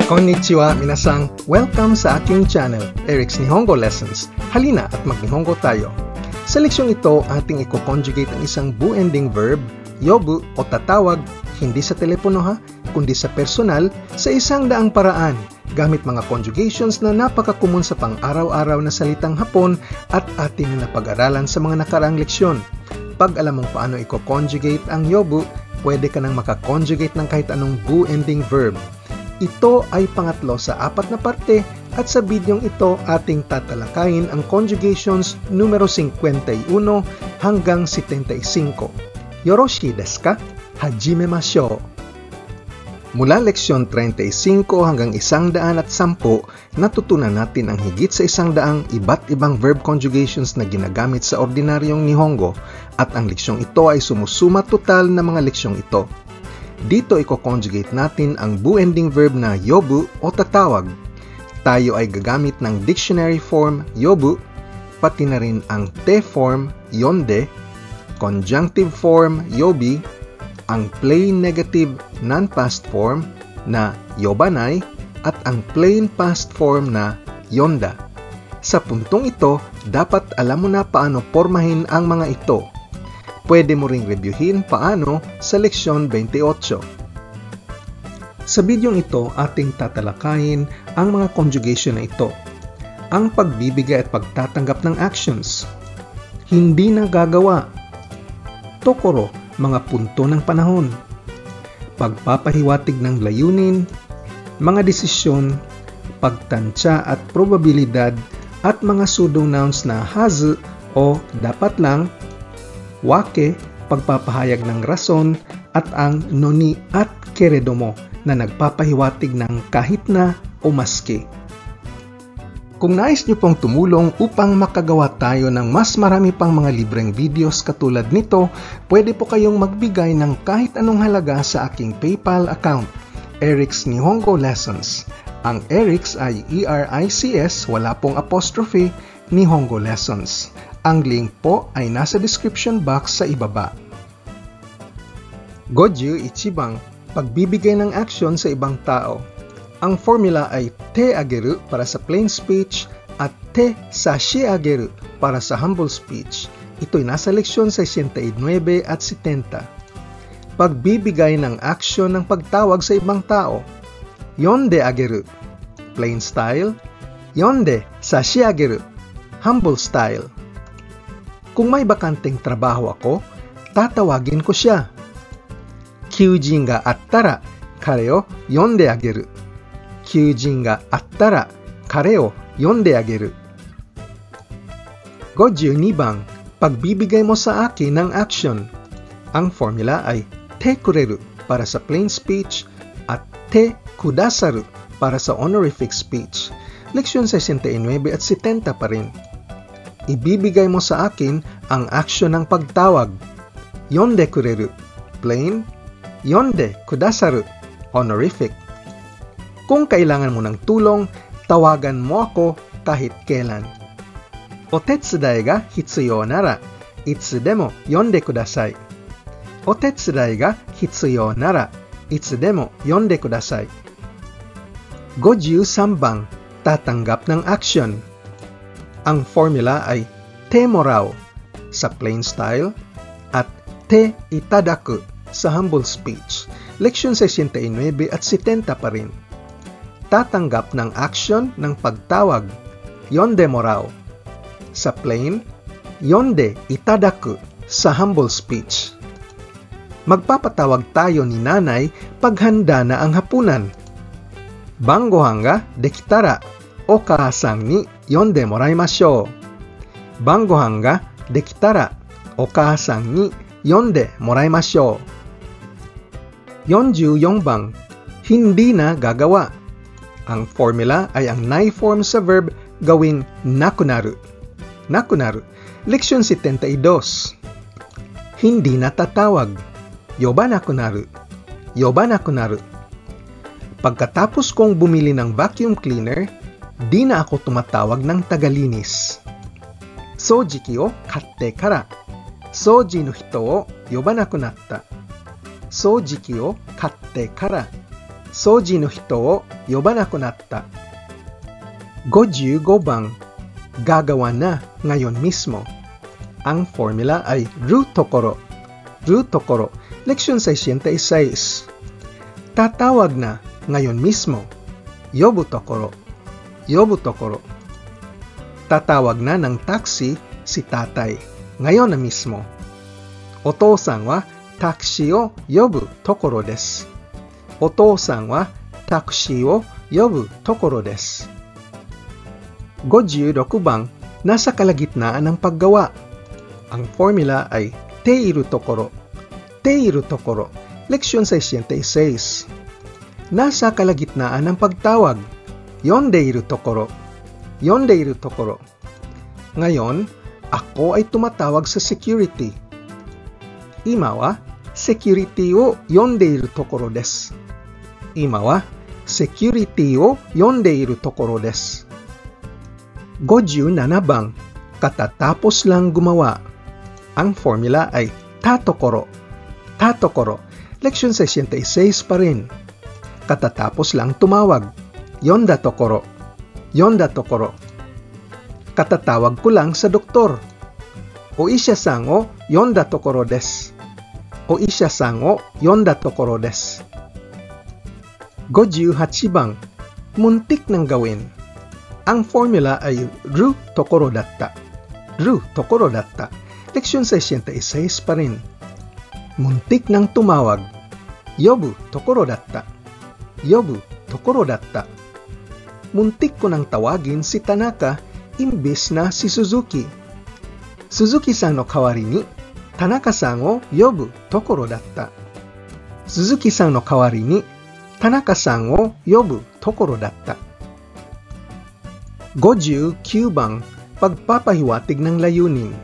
Konnichiwa, minasang. Welcome sa aking channel, Eric's Nihongo Lessons. Halina at mag-Nihongo tayo. Sa leksyong ito, ating i-conjugate ang isang bu-ending verb, yobu o tatawag, hindi sa telepono ha, kundi sa personal, sa isang daang paraan, gamit mga conjugations na napaka-common sa pang-araw-araw na salitang Hapon at ating na napag-aralan sa mga nakaraang leksyon. Pag alam mong paano i-conjugate ang yobu, pwede ka nang makakonjugate ng kahit anong bu-ending verb. Ito ay pangatlo sa 4 na parte at sa bidyong ito ating tatalakayin ang conjugations numero 51 hanggang 75. Yoroshi desu ka? Hajimemashou! Mula leksyon 35 hanggang 110, natutunan natin ang higit sa 100 iba't ibang verb conjugations na ginagamit sa ordinaryong Nihongo at ang leksyong ito ay sumusuma total na mga leksyong ito. Dito i-conjugate natin ang bu-ending verb na yobu o tatawag. Tayo ay gagamit ng dictionary form yobu, pati na rin ang te form yonde, conjunctive form yobi, ang plain negative non-past form na yobanai, at ang plain past form na yonda. Sa puntong ito, dapat alam mo na paano pormahin ang mga ito. Pwede mo ring reviewin paano sa leksyon 28. Sa bidyong ito, ating tatalakayin ang mga conjugation na ito. Ang pagbibigay at pagtatanggap ng actions. Hindi na gagawa. Tokoro, mga punto ng panahon. Pagpapahiwatig ng layunin, mga desisyon, pagtansya at probabilidad at mga pseudo nouns na hazu o dapat lang, wake, pagpapahayag ng rason, at ang noni at keredomo na nagpapahiwatig ng kahit na o maski. Kung nais niyo pong tumulong upang makagawa tayo ng mas marami pang mga libreng videos katulad nito, pwede po kayong magbigay ng kahit anong halaga sa aking PayPal account, Eric's Nihongo Lessons. Ang Eric's ay E-R-I-C-S, wala pong apostrophe, Nihongo Lessons. Ang link po ay nasa description box sa ibaba. Goju ichibang, pagbibigay ng action sa ibang tao. Ang formula ay te ageru para sa plain speech at te sashiageru para sa humble speech. Ito'y nasa leksyon 69 at 70. Pagbibigay ng action ng pagtawag sa ibang tao. Yonde ageru, plain style. Yonde sashiageru, humble style. Kung may bakanteng trabaho ako, tatawagin ko siya. Kyujin ga attara, kare o yonde ageru. Kyujin ga attara, kare o yonde ageru. 52 bang, pagbibigay mo sa akin ng action. Ang formula ay te kureru para sa plain speech at te kudasaru para sa honorific speech. Leksyon 69 at 70 pa rin. Ibibigay mo sa akin ang aksyon ng pagtawag. Yonde kureru, plain. Yonde kudasaru, honorific. Kung kailangan mo ng tulong, tawagan mo ako kahit kailan. Otetsudai ga hitsuyo nara, itsudemo yonde kudasai. Otetsudai ga hitsuyo nara, itsudemo yonde kudasai. 53 bang, tatanggap ng action. Ang formula ay te morao sa plain style at te itadaku sa humble speech. Leksyon 69 at 70 pa rin. Tatanggap ng action ng pagtawag. Yonde morao. Sa plain, yonde itadaku sa humble speech. Magpapatawag tayo ni nanay paghanda na ang hapunan. Bangohan ga dekitara, okasan ni yonde moraimashou. Bangohan ga dekitara, okasan ni yonde moraimashou. 44 bang, hindi na gagawa. Ang formula ay ang nai form sa verb gawin nakunaru. Nakunaru. Leksyon 72. Hindi na tatawag. Yobanakunaru. Yobanakunaru. Pagkatapos kong bumili ng vacuum cleaner, di na ako tumatawag ng tagalinis. Soujiki o katte kara, souji no hito o yobanaku natta. Soujiki o katte kara, Soji no hito o yobanaku natta. 55 bang, gagawa na ngayon mismo. Ang formula ay ru tokoro. Ru tokoro. Leksyon 66. Tatawag na ngayon mismo. Yobu tokoro. Yobu tokoro. Tatawag na ng taxi si tatay ngayon na mismo. Otou-san wa taxi o yobu tokoro desu. Otou-san wa taxi o yobu tokoro desu. 56 bang, nasa kalagitnaan ng paggawa. Ang formula ay teiru tokoro. Teiru tokoro. Leksyon 66. Nasa kalagitnaan ng pagtawag. Yondeiru tokoro. Yondeiru tokoro. Ngayon, ako ay tumatawag sa security. Ima wa security o yondeiru tokoro desu. Ima wa security o yondeiru tokoro desu. 57 bang, katatapos lang gumawa. Ang formula ay tatokoro. Tatokoro. Leksyon 66 pa rin. Katatapos lang tumawag. Yonda tokoro. Yonda tokoro. Katatawag ko lang sa doktor. Oisha-san o yonda tokoro desu. Oisha-san o yonda tokoro desu. 58 bang, muntik nang gawin. Ang formula ay ru tokoro datta. Ru tokoro datta. Leksyon 66 pa rin. Muntik nang tumawag. Yobu tokoro datta. Yobu tokoro datta. Muntik ko nang tawagin si Tanaka imbes na si Suzuki. Suzuki-san no kawari ni Tanaka-san o yobu tokoro datta. Suzuki-san no kawari ni Tanaka-san o yobu tokoro datta. 59 bang, pagpapahiwatig ng layunin.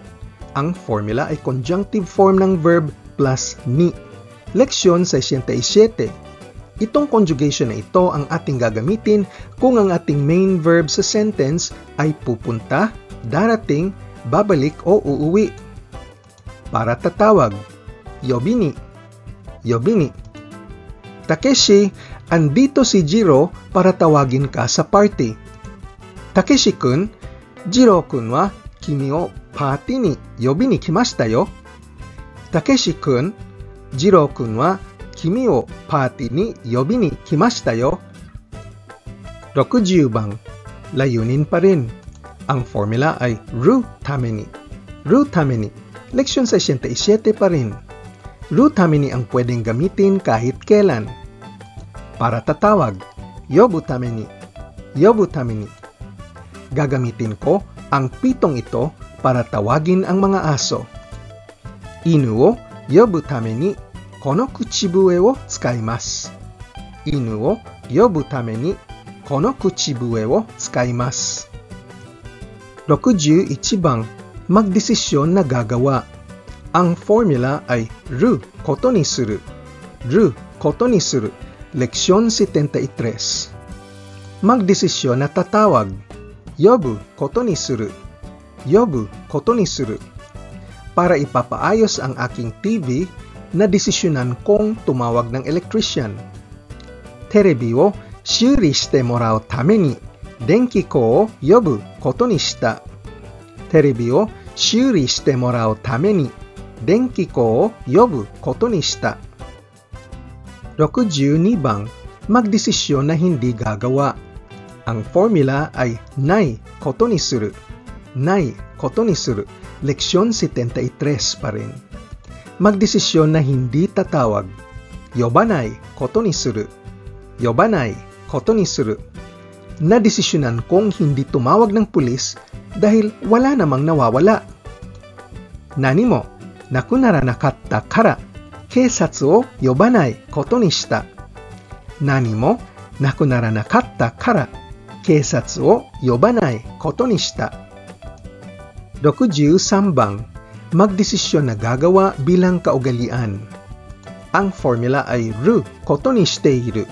Ang formula ay conjunctive form ng verb plus ni. Leksyon 67. Itong conjugation na ito ang ating gagamitin kung ang ating main verb sa sentence ay pupunta, darating, babalik o uuwi. Para tatawag, yobini. Yobini. Takeshi, andito si Jiro para tawagin ka sa party. Takeshi-kun, Jiro-kun wa kimi o party ni yobi ni kimashita yo. Takeshi-kun, Jiro-kun wa kimi o party ni yobi ni kimashita yo. 60 bang, layunin pa rin. Ang formula ay ru tame ni. Ru tame ni. Leksyon 67 pa rin. Ru tame ni ang pwedeng gamitin kahit kailan. Para tatawag, yobu tame ni. Yobu tame ni. Gagamitin ko ang 7 ito para tawagin ang mga aso. Inu o yobu tame ni kono kuchibue o tsukaimasu. Inu o yobu tame ni kono kuchibue o tsukaimasu. 61 bang, magdesisyon na gagawa. Ang formula ay ru koto ni suru. Ru koto ni suru. Leksyon 73. Magdesisyon na tatawag. Yobu koto ni suru. Yobu koto ni suru. Para ipapaayos ang aking TV, na desisyonan kong tumawag ng electrician. Terebi o shuri shite morau tame ni denki ko o yobu koto ni shita. Terebi o shuri shite morau tame ni denki ko o yobu koto ni shita. 62 bang, magdesisyon na hindi gagawa. Ang formula ay nai koto ni suru. Nai koto ni suru. Leksyon 73 pa rin. Magdesisyon na hindi tatawag. Yobanai koto ni suru. Yobanai koto ni suru. Nadesisyonan kong hindi tumawag ng pulis dahil wala namang nawawala. Nani mo nakunaranakatta kara keisatsu o yobanai koto ni shita. Nani mo nakunaranakatta kara keisatsu o yobanai koto ni shita. 63 bang, magdesisyon na gagawa bilang kaugalian. Ang formula ay ru koto ni shiteiru.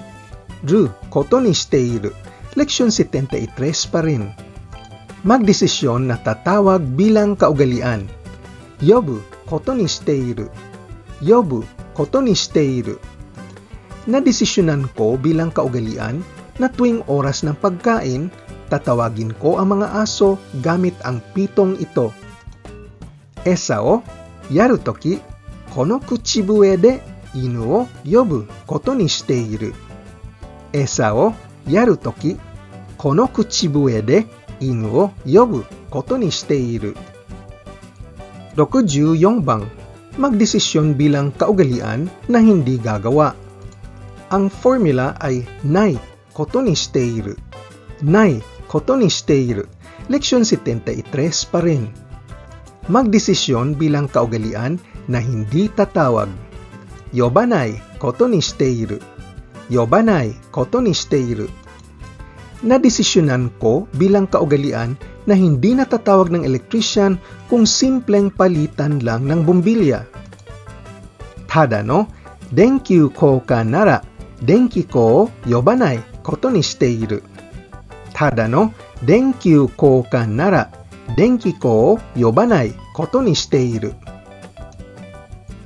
Ru koto ni shiteiru. Leksyon 73 pa rin. Magdesisyon na tatawag bilang kaugalian. Yobu koto ni shiteiru. Yobu koto ni shiteiru. Nadesisyonan ko bilang kaugalian na tuwing oras ng pagkain, tatawagin ko ang mga aso gamit ang pitong ito. Esa o yaru toki, kono kuchibue de inu o yobu koto ni shite iru. Esa o yaru toki, kono kuchibue de inu o yobu koto ni shite iru. 64 bang, magdesisyon bilang kaugalian na hindi gagawa. Ang formula ay nai koto ni shite iru. Nai koto ni shite iru. Leksyon 73 pa rin. Magdesisyon bilang kaugalian na hindi tatawag. Yobanai koto ni shite iru. Yobanai koto ni shite iru. Nadesisyonan ko bilang kaugalian na hindi natatawag ng electrician kung simpleng palitan lang ng bombilya. Tada no denkyu koukan nara denki ko o yobanai koto ni shite iru. Tada no denkyu koukan nara denki ko o yobanai koto ni shite iru.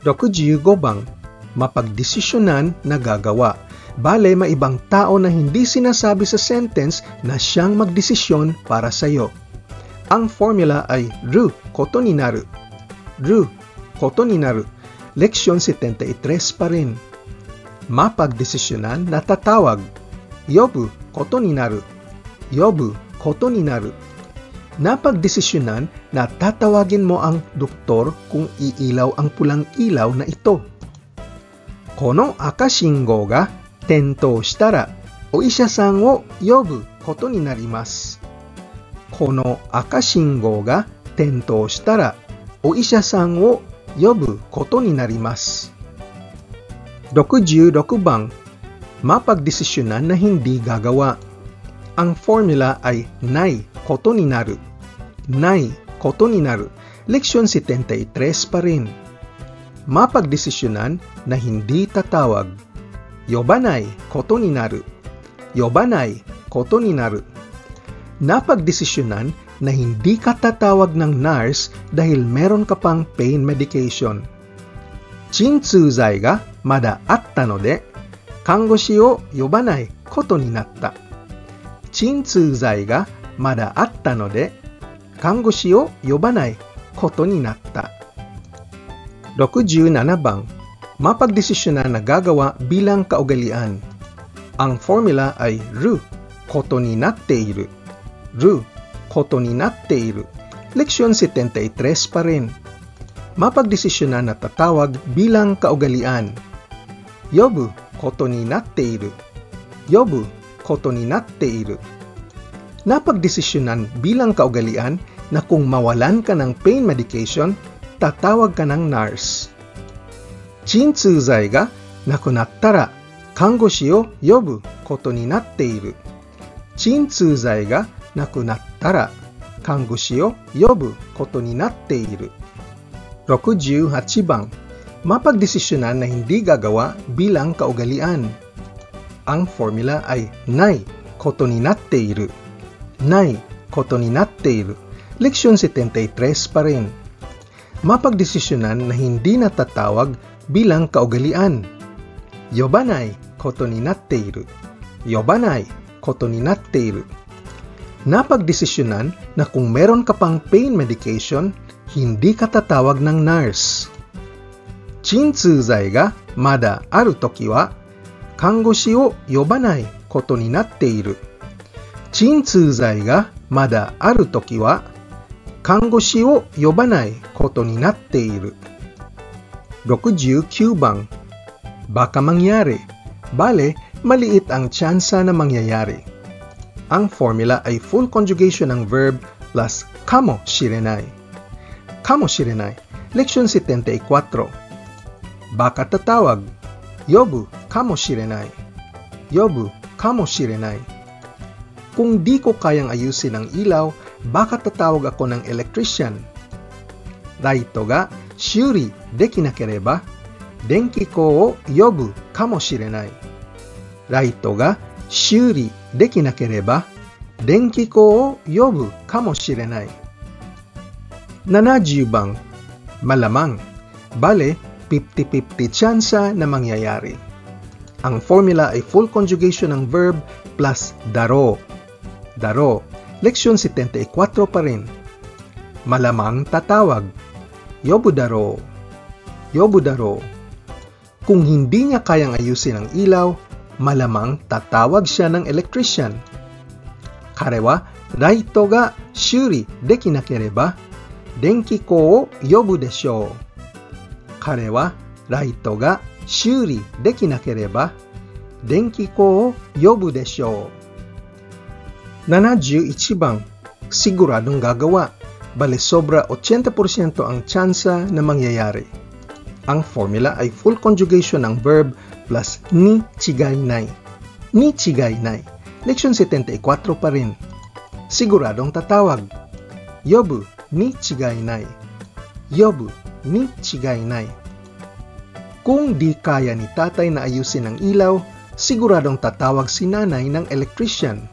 65 bang, mapagdesisyonan na gagawa. Bale, may ibang tao na hindi sinasabi sa sentence na siyang magdesisyon para sa'yo. Ang formula ay ru koto ni naru. Ru koto ni naru. Leksyon 73 pa rin. Mapagdesisyonan na tatawag. Yobu koto ni naru. Yobu koto ni naru. Napagdesisyonan na tatawagin mo ang doktor kung iilaw ang pulang ilaw na ito. Kono aka shingo ga tentou shitara, oisha-san wo yobu koto ni narimasu. Kono aka shingo ga tentou shitara, oisha-san wo yobu koto ni narimasu. 66 bang, mapagdesisyonan na hindi gagawa. Ang formula ay nai koto ni naru. Nai koto ni naru. Leksyon 73 pa rin. Mapagdesisyonan na hindi tatawag. Yobanai koto ni naru. Yobanai koto ni naru. Napagdesisyonan na hindi ka tatawag ng nurse dahil meron ka pang pain medication. Chintsuzai ga mada atta no de, kangoshi o yobanai koto ni natta. Chintsuzai ga mada atta no de, kangoshi o yobanai koto ni natta. 67 bang, mapagdesisyonan na gagawa bilang kaugalian. Ang formula ay ru koto ni natte iru. Ru koto ni natte iru. Leksyon 73 pa rin. Mapagdesisyonan na tatawag bilang kaugalian. Yobu koto ni natte iru. Yobu koto ni natte iru. Napagdesisyonan bilang kaugalian na kung mawalan ka ng pain medication, tatawag ka ng nurse. Chintsuzai ga nakunattara, kangoshi o yobu koto ni natte iru. Chintsuzai ga nakunattara, kangoshi o yobu koto ni natte iru. 68 bang, mapagdesisyonan na hindi gagawa bilang kaugalian. Ang formula ay nai koto ni natte iru. Nai koto ni natte iru. Leksyon 73 pa rin. Mapagdesisyonan na hindi natatawag bilang kaugalian. Yobanai koto ni natte iru. Yobanai koto ni natte iru. Napagdesisyonan na kung meron ka pang pain medication, hindi ka tatawag ng nurse. Chintsuzai ga mada aru toki wa, kangoshi o yobanai koto ni natte iru. Chintsuzai ga mada aru toki wa, kangoshi o yobanai koto ni natte iru. 69 bang, baka mangyari. Bale, maliit ang tsansa na mangyayari. Ang formula ay full conjugation ng verb plus kamo shirenai. Kamo shirenai. Leksyon 74. Baka tatawag. Yobu kamo shirenai. Yobu kamo shirenai. Kung di ko kayang ayusin ang ilaw, baka tatawag ako ng electrician. Raito ga shuri dekinakereba, denki ko o yobu kamo shirenai. Raito ga shuri dekinakereba, denki ko o yobu kamo shirenai. 70 bang, malamang. Bale, 50-50 tsansa na mangyayari. Ang formula ay full conjugation ng verb plus daro. Daro. Leksyon 74 pa rin. Malamang tatawag. Yobudaro. Yobudaro. Kung hindi niya kayang ayusin ang ilaw, malamang tatawag siya ng electrician. Kare wa raito ga shuri dekinakereba, denki ko o yobu deshou. Kare wa raito ga shuri dekinakereba, denki ko o yobu deshou. 71 bang, siguradong gagawa. Bale sobra 80% ang tsansa na mangyayari. Ang formula ay full conjugation ng verb plus ni chigainai. Ni chigainai. Leksyon 74 pa rin. Siguradong tatawag. Yobu ni chigainai. Yobu ni chigainai. Kung di kaya ni tatay na ayusin ang ilaw, siguradong tatawag si nanay ng electrician.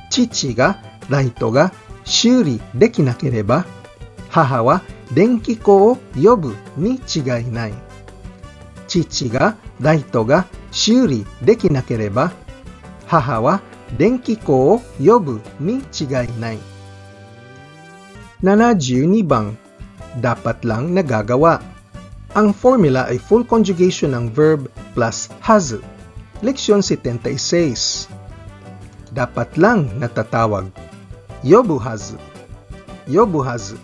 Chichi ga raito ga shuri dekinakereba, haha wa denki ko o yobu ni chigainai. Chichi ga raito ga shuri dekinakereba, haha wa denki ko o yobu ni chigainai. 72 bang, dapat lang nagagawa. Ang formula ay full conjugation ng verb plus hazu. Leksyon 76. Dapat lang natatawag. Yobu hazu. Yobu hazu.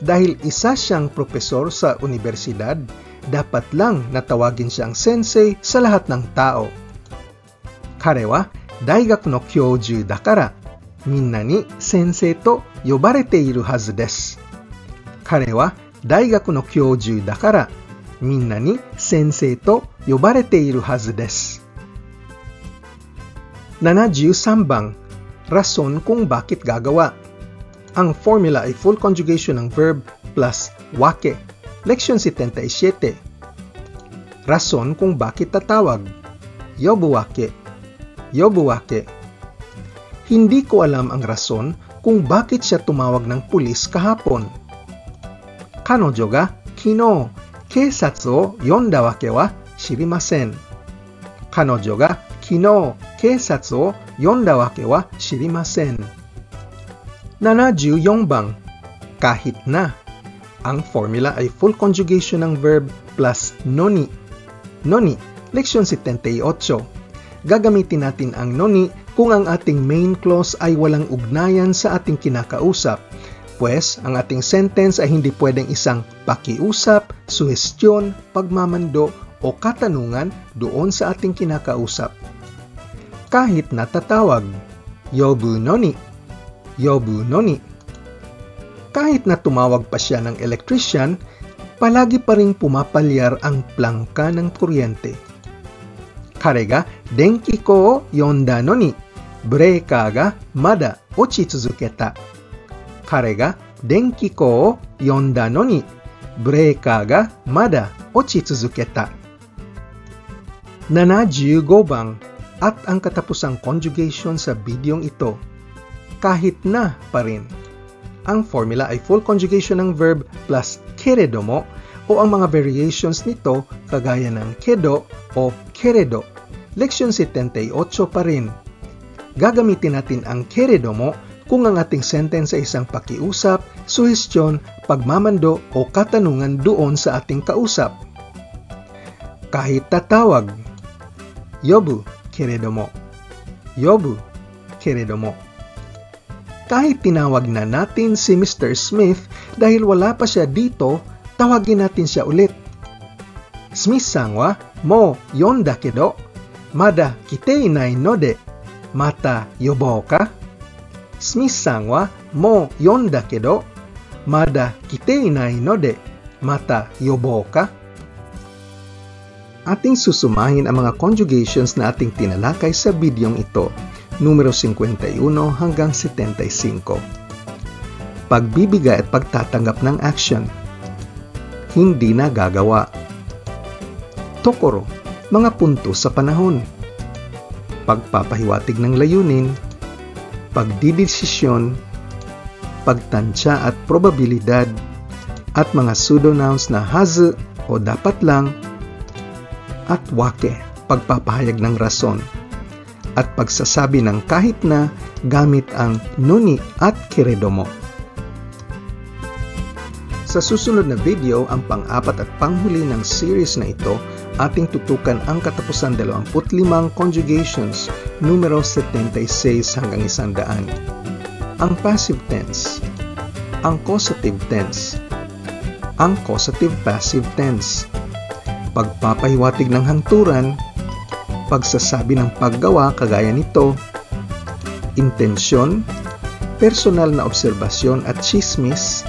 Dahil isa siyang propesor sa universidad, dapat lang natawagin siyang sensei sa lahat ng tao. Kare wa daigaku no kyouju dakara, minna ni sensei to yobarete iru hazu desu. Kare wa daigaku no kyouju dakara, minna ni sensei to yobarete iru hazu desu. 73 bang, rason kung bakit gagawa. Ang formula ay full conjugation ng verb plus wake. Leksyon 77. Rason kung bakit tatawag. Yobuwake. Yobuwake. Hindi ko alam ang rason kung bakit siya tumawag ng pulis kahapon. Kanojo ga kino keisatsu o yonda wake wa shirimasen. Kanojo ga kino keisatsu o yonda wake wa shirimasen. 74 bang, kahit na. Ang formula ay full conjugation ng verb plus noni. Noni, leksyon 78. Gagamitin natin ang noni kung ang ating main clause ay walang ugnayan sa ating kinakausap. Pues, ang ating sentence ay hindi pwedeng isang pakiusap, suhestyon, pagmamando, o katanungan doon sa ating kinakausap. Kahit na tatawag. Yobu noni. Yobu noni. Kahit na tumawag pa siya ng electrician, palagi pa ring pumapalyar ang plangka ng kuryente. Kare ga denki ko o yonda noni, breaker ga mada ochitsuzuketa. Kare ga denki ko o yonda noni, breaker ga mada ochitsuzuketa. 75 bang, at ang katapusang conjugation sa bidyong ito. Kahit na pa rin. Ang formula ay full conjugation ng verb plus keredomo o ang mga variations nito kagaya ng kedo o keredo. Leksyon 78 pa rin. Gagamitin natin ang keredomo kung ang ating sentence ay isang pakiusap, suhestyon, pagmamando o katanungan doon sa ating kausap. Kahit tatawag. Yobu keredomo. Yobu keredomo. Kahit tinawag na natin si Mr. Smith dahil wala pa siya dito, tawagin natin siya ulit. Smith-san wa mo yonda kedo, mada kite inai node, mata yobou ka? Smith-san wa mo yonda kedo, mada kite inai node, mata yobou ka? Ating susumahin ang mga conjugations na ating tinalakay sa bidyong ito. Numero 51 hanggang 75. Pagbibigay at pagtatanggap ng action. Hindi na gagawa. Tokoro, mga punto sa panahon. Pagpapahiwatig ng layunin. Pagdidesisyon. Pagtansya at probabilidad. At mga pseudonouns na hazu o dapat lang. At wake, pagpapahayag ng rason, at pagsasabi ng kahit na gamit ang noni at keredomo. Sa susunod na video, ang pang-apat at panghuli ng series na ito, ating tutukan ang katapusan 25 conjugations, numero 76 hanggang 100. Ang passive tense, ang causative tense, ang causative passive tense, pagpapahiwatig ng hangturan, pagsasabi ng paggawa kagaya nito, intensyon, personal na obserbasyon at chismis,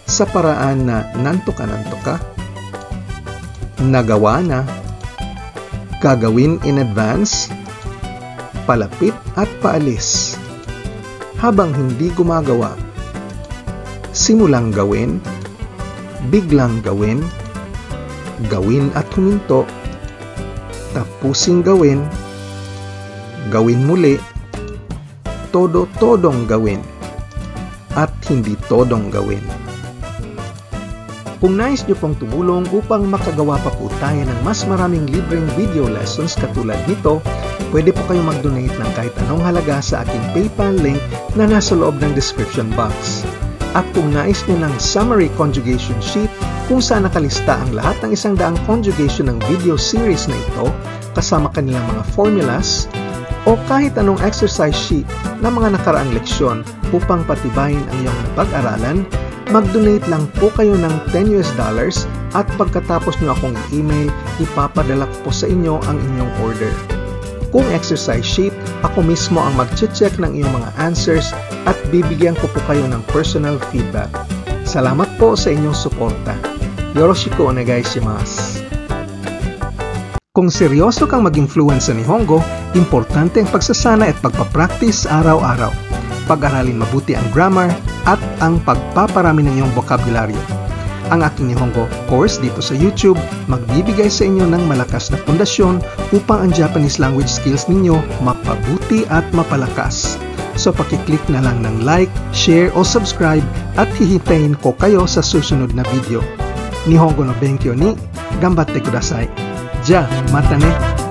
sa paraan na nanto ka, nagawa na, gagawin in advance, palapit at paalis, habang hindi gumagawa, simulang gawin, biglang gawin, gawin at huminto, tapusing gawin, gawin muli, todo-todong gawin, at hindi todong gawin. Kung nais nyo pong tumulong upang makagawa pa po tayo ng mas maraming libreng video lessons katulad nito, pwede po kayong mag-donate ng kahit anong halaga sa aking PayPal link na nasa loob ng description box. At kung nais nyo ng summary conjugation sheet kung saan nakalista ang lahat ng 100 conjugation ng video series na ito kasama kanilang mga formulas, o kahit anong exercise sheet na mga nakaraang leksyon upang patibayin ang iyong napag-aralan, mag-donate lang po kayo ng $10 at pagkatapos nyo akong i-email, ipapadala ko po sa inyo ang inyong order. Kung exercise sheet, ako mismo ang mag-check ng iyong mga answers at bibigyan ko po kayo ng personal feedback. Salamat po sa inyong suporta. Yoroshiku onegaishimasu. Kung seryoso kang maging fluent sa Nihongo, importante ang pagsasana at pagpapractice araw-araw. Pag-aralin mabuti ang grammar at ang pagpaparami ng iyong bokabularyo. Ang aking Nihongo course dito sa YouTube magbibigay sa inyo ng malakas na pundasyon upang ang Japanese language skills ninyo mapabuti at mapalakas. So pakiclick na lang ng like, share o subscribe at hihintayin ko kayo sa susunod na video. Nihongo no benkyou ni gambatte kudasai. Ja, mata ne!